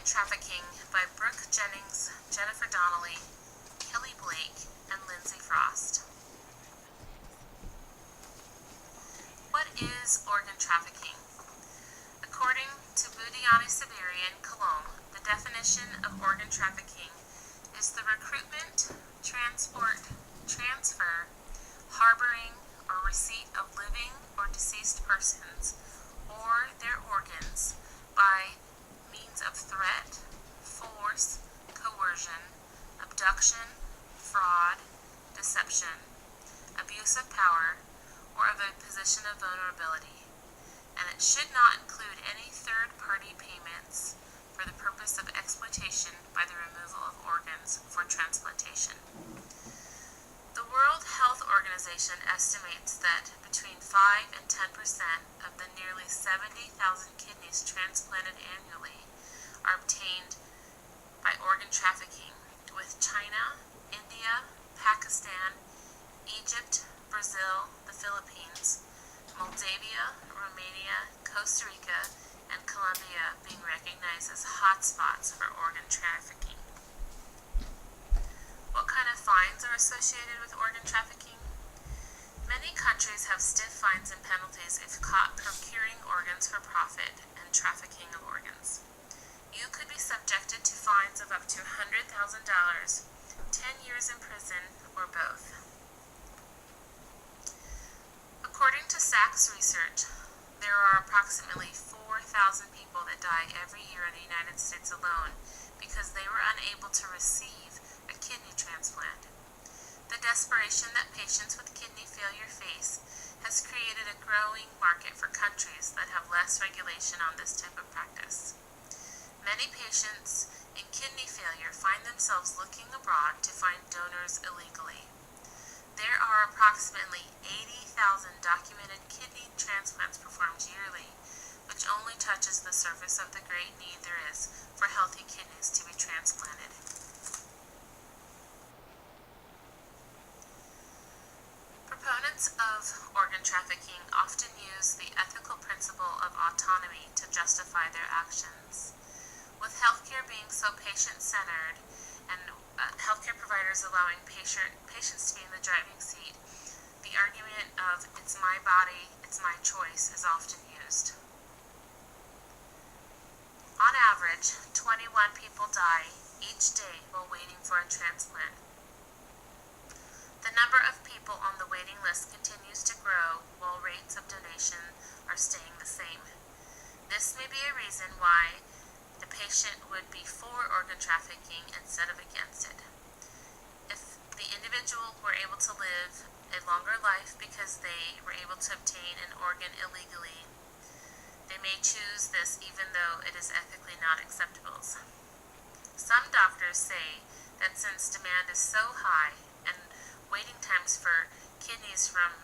Organ Trafficking by Brooke Jennings, Jennifer Donnelly, Kelly Blake, and Lindsay Frost. What is organ trafficking? According to Budiani Sabiri and Cologne, the definition of organ trafficking is the recruitment, transport, transfer, harboring, or receipt of living or deceased persons or their organs by means of threat, force, coercion, abduction, fraud, deception, abuse of power, or of a position of vulnerability, and it should not include any third-party payments for the purpose of exploitation by the removal of organs for transplantation. The World Health Organization estimates that between 5 and 10% of the nearly 70,000 kidneys transplanted annually are obtained by organ trafficking, with China, India, Pakistan, Egypt, Brazil, the Philippines, Moldavia, Romania, Costa Rica, and Colombia being recognized as hotspots for organ trafficking. What kind of fines are associated with organ trafficking? Many countries have stiff fines and penalties if caught procuring organs for profit and trafficking of organs. You could be subjected to fines of up to $100,000, 10 years in prison, or both. According to Sachs research, there are approximately 4,000 people that die every year in the United States alone because they were unable to receive a kidney transplant. The desperation that patients with kidney failure face has created a growing market for countries that have less regulation on this type of practice. Many patients in kidney failure find themselves looking abroad to find donors illegally. There are approximately 80,000 documented kidney transplants performed yearly, which only touches the surface of the great need there is for healthy kidneys to be transplanted. Proponents of organ trafficking often use the ethical principle of autonomy to justify their actions. With healthcare being so patient-centered and healthcare providers allowing patients to be in the driving seat, the argument of "it's my body, it's my choice" is often used. On average, 21 people die each day while waiting for a transplant. The number of people on the waiting list continues to grow while rates of donation are staying the same. This may be a reason why the patient would be for organ trafficking instead of against it. If the individual were able to live a longer life because they were able to obtain an organ illegally, they may choose this even though it is ethically not acceptable. Some doctors say that since demand is so high and waiting times for kidneys from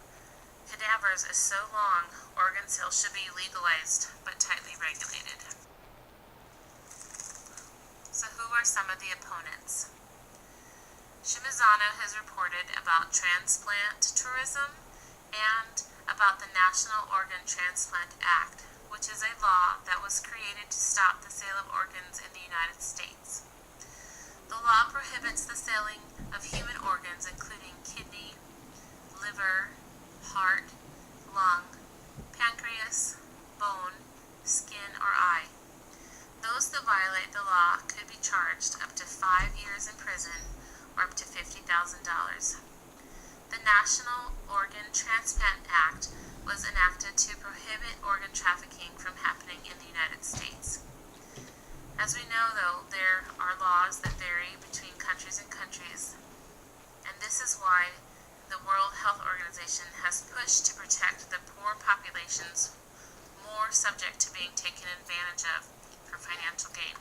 cadavers is so long, organ sales should be legalized but tightly regulated. So who are some of the opponents? Shimizano has reported about transplant tourism and about the National Organ Transplant Act, which is a law that was created to stop the sale of organs in the United States. The law prohibits the selling of human organs including kidney, liver, heart, lung, pancreas, bone, skin, or eye. Those that violate the law could be charged up to 5 years in prison or up to $50,000. The National Organ Transplant Act was enacted to prohibit organ trafficking from happening in the United States. As we know, though, there are laws that vary between countries and countries, and this is why the World Health Organization has pushed to protect the poor populations more subject to being taken advantage of for financial gain.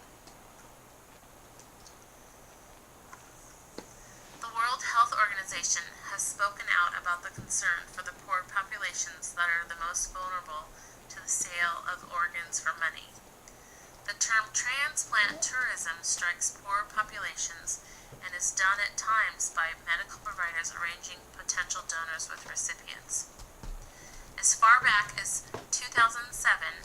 The World Health Organization has spoken out about the concern for the poor populations that are the most vulnerable to the sale of organs for money. The term transplant tourism strikes poor populations and is done at times by medical providers arranging potential donors with recipients. As far back as 2007,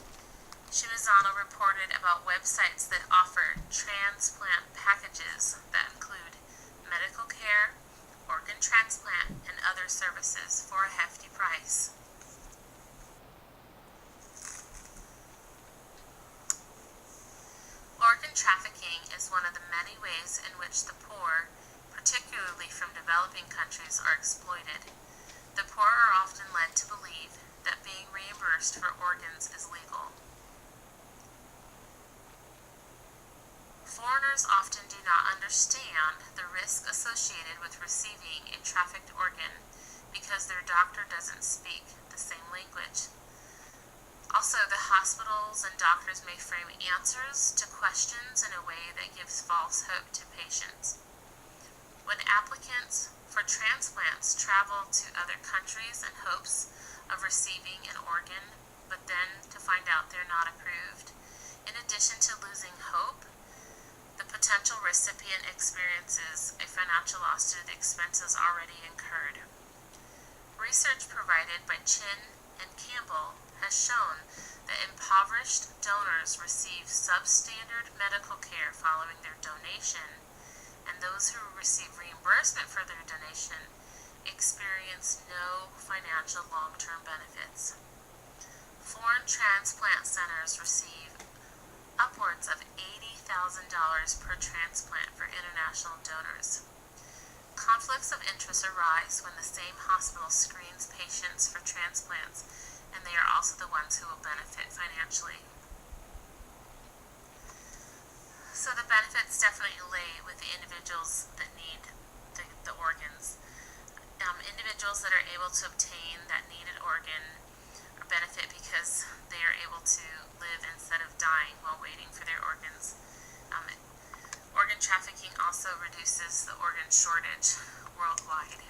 Shimazano reported about websites that offer transplant packages that include medical care, organ transplant, and other services for a hefty price. Organ trafficking is one of the many ways in which the poor, particularly from developing countries, are exploited. The poor are often led to believe that being reimbursed for organs is legal. Foreigners often do not understand the risk associated with receiving a trafficked organ because their doctor doesn't speak the same language. Also, the hospitals and doctors may frame answers to questions in a way that gives false hope to patients. When applicants for transplants travel to other countries in hopes of receiving an organ, but then to find out they're not approved, in addition to losing hope, the potential recipient experiences a financial loss due to the expenses already incurred. Research provided by Chin and Campbell has shown that impoverished donors receive substandard medical care following their donation, and those who receive reimbursement for their donation experience no financial long-term benefits. Foreign transplant centers receive upwards of $80,000 per transplant for international donors. Conflicts of interest arise when the same hospital screens patients for transplants, and they are also the ones who will benefit financially. So the benefits definitely lay with the individuals that need the organs. Individuals that are able to obtain that needed organ or benefit because they are able to live instead of dying while waiting for their organs. Organ trafficking also reduces the organ shortage worldwide.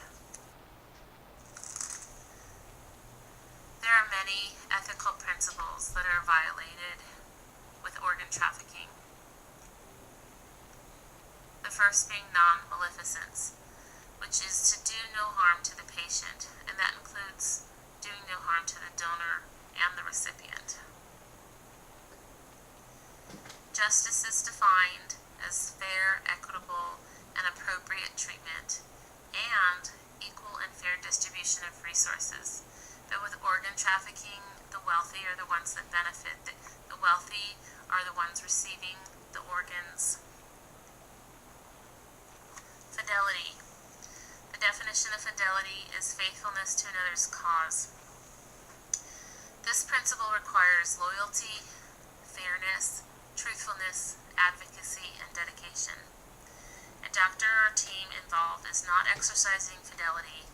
There are many ethical principles that are violated with organ trafficking. The first being non-maleficence, which is to do no harm to the patient, and that includes doing no harm to the donor and the recipient. Justice is defined as fair, equitable, and appropriate treatment, and equal and fair distribution of resources. But with organ trafficking, the wealthy are the ones that benefit. The wealthy are the ones receiving the organs. Fidelity. The definition of fidelity is faithfulness to another's cause. This principle requires loyalty, fairness, truthfulness, advocacy, and dedication. A doctor or team involved is not exercising fidelity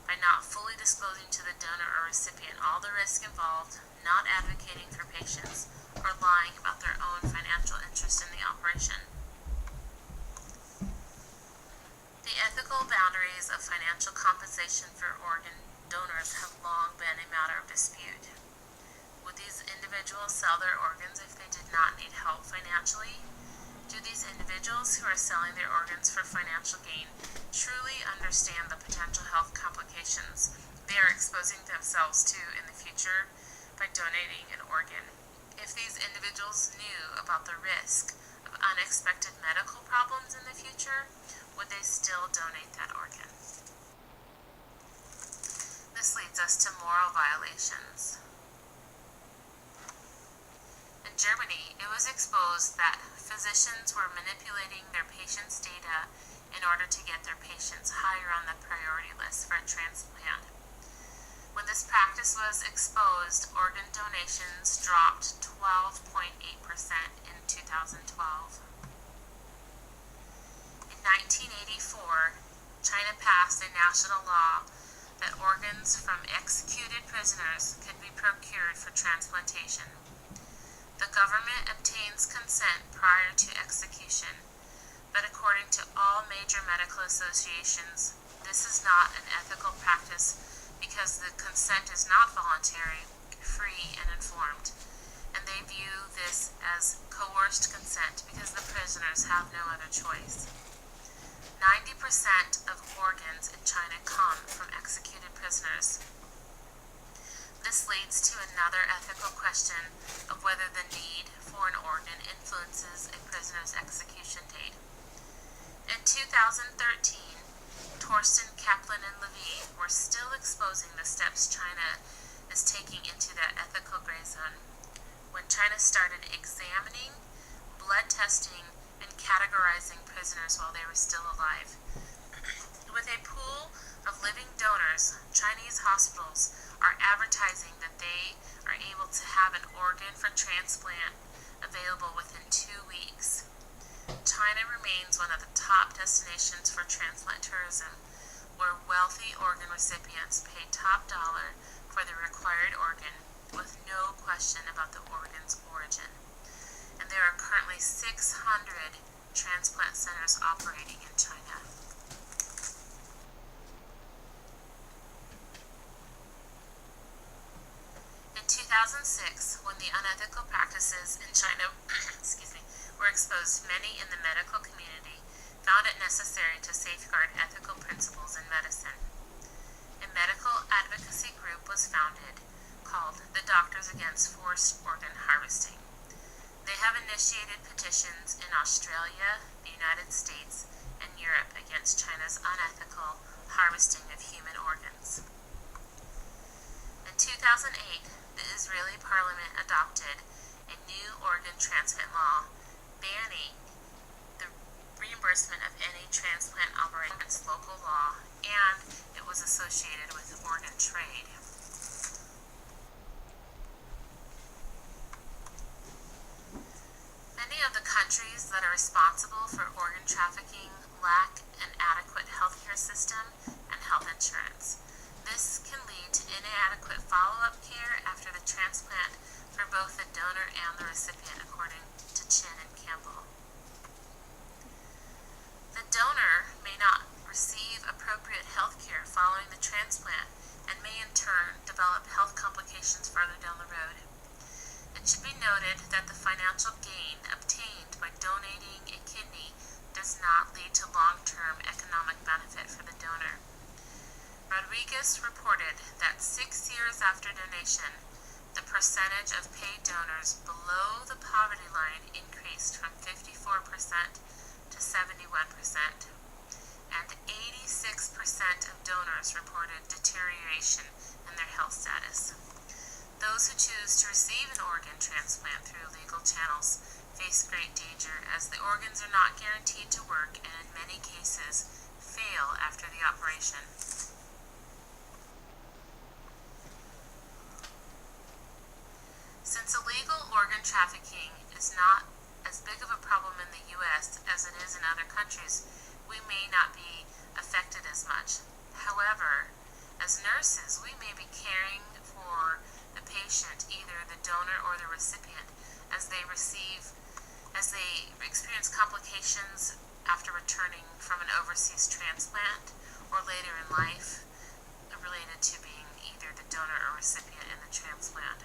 by not fully disclosing to the donor or recipient all the risk involved, not advocating for patients, or lying about their own financial interest in the operation. The ethical boundaries of financial compensation for organ donors have long been a matter of dispute. Would these individuals sell their organs if they did not need help financially? Do these individuals who are selling their organs for financial gain truly understand the potential health complications they are exposing themselves to in the future by donating an organ? If these individuals knew about the risk of unexpected medical problems in the future, would they still donate that organ? This leads us to moral violations. In Germany, it was exposed that physicians were manipulating their patients' data in order to get their patients higher on the priority list for a transplant. When this practice was exposed, organ donations dropped 12.8% in 2012. In 1984, China passed a national law that organs from executed prisoners could be procured for transplantation. The government obtains consent prior to execution, but according to all major medical associations, this is not an ethical practice because the consent is not voluntary, free, and informed, and they view this as coerced consent because the prisoners have no other choice. 90% of organs in China come from executed prisoners. This This leads to another ethical question of whether the need for an organ influences a prisoner's execution date. In 2013, Torsten Kaplan and Levy were still exposing the steps China is taking into that ethical gray zone when China started examining, blood testing, and categorizing prisoners while they were still alive. With a pool of living donors, Chinese hospitals are advertising that they are able to have an organ for transplant available within 2 weeks. China remains one of the top destinations for transplant tourism, where wealthy organ recipients pay top dollar for the required organ with no question about the organ's origin. And there are currently 600 transplant centers operating in China. In 2006, when the unethical practices in China were exposed, many in the medical community found it necessary to safeguard ethical principles in medicine. A medical advocacy group was founded called the Doctors Against Forced Organ Harvesting. They have initiated petitions in Australia, the United States, and Europe against China's unethical harvesting of human organs. In 2008, the Israeli parliament adopted a new organ transplant law banning the reimbursement of any transplant operating against local law, and it was associated with organ trade. Many of the countries that are responsible for organ trafficking lack an adequate healthcare system and health insurance. This can lead to inadequate follow-up care after the transplant for both the donor and the recipient, according to Chin and Campbell. The donor may not receive appropriate health care following the transplant and may in turn develop health complications further down the road. It should be noted that the financial gain obtained by donating a kidney does not lead to long-term economic benefit for the donor. Rodriguez reported that 6 years after donation, the percentage of paid donors below the poverty line increased from 54% to 71%, and 86% of donors reported deterioration in their health status. Those who choose to receive an organ transplant through legal channels face great danger, as the organs are not guaranteed to work and in many cases fail after the operation. Since illegal organ trafficking is not as big of a problem in the U.S. as it is in other countries, we may not be affected as much. However, as nurses, we may be caring for the patient, either the donor or the recipient, as they experience complications after returning from an overseas transplant or later in life related to being either the donor or recipient in the transplant.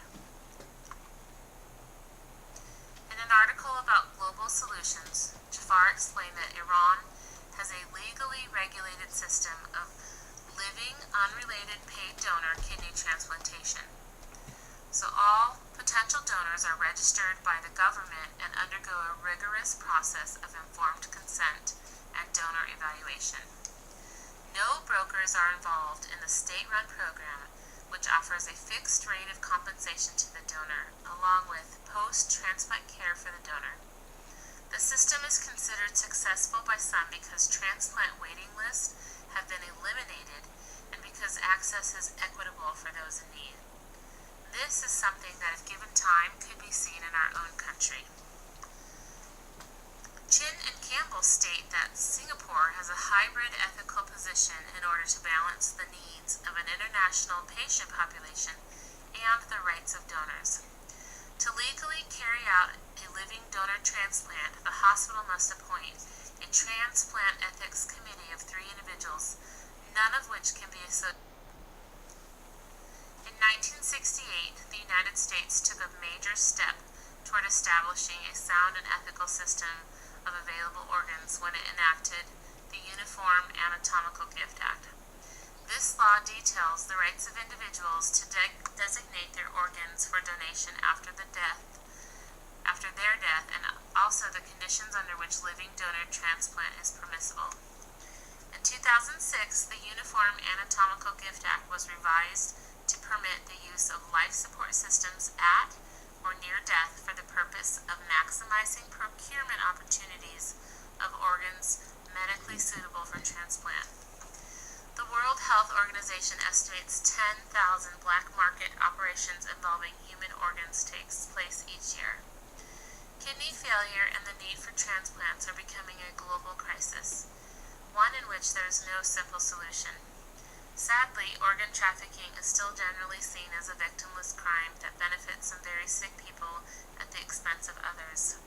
In an article about global solutions, Jafar explained that Iran has a legally regulated system of living, unrelated paid donor kidney transplantation. So all potential donors are registered by the government and undergo a rigorous process of informed consent and donor evaluation. No brokers are involved in the state-run program, which offers a fixed rate of compensation to the donor, along with post-transplant care for the donor. The system is considered successful by some because transplant waiting lists have been eliminated and because access is equitable for those in need. This is something that, if given time, could be seen in our own country. Chin and Campbell state that Singapore has a hybrid ethical position in order to balance the needs of an international patient population and the rights of donors. To legally carry out a living donor transplant, the hospital must appoint a transplant ethics committee of 3 individuals, none of which can be associated. In 1968, the United States took a major step toward establishing a sound and ethical system of available organs when it enacted the Uniform Anatomical Gift Act. This law details the rights of individuals to designate designate their organs for donation after their death, and also the conditions under which living donor transplant is permissible. In 2006, the Uniform Anatomical Gift Act was revised to permit the use of life support systems at or near death for the purpose of maximizing procurement opportunities of organs medically suitable for transplant. The World Health Organization estimates 10,000 black market operations involving human organs takes place each year. Kidney failure and the need for transplants are becoming a global crisis, one in which there is no simple solution. Sadly, organ trafficking is still generally seen as a victimless crime that benefits some very sick people at the expense of others.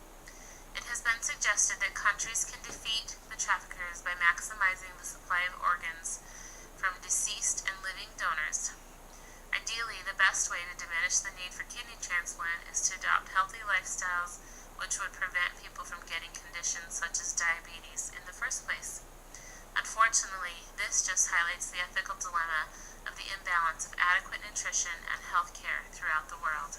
It has been suggested that countries can defeat the traffickers by maximizing the supply of organs from deceased and living donors. Ideally, the best way to diminish the need for kidney transplant is to adopt healthy lifestyles which would prevent people from getting conditions such as diabetes in the first place. Unfortunately, this just highlights the ethical dilemma of the imbalance of adequate nutrition and health care throughout the world.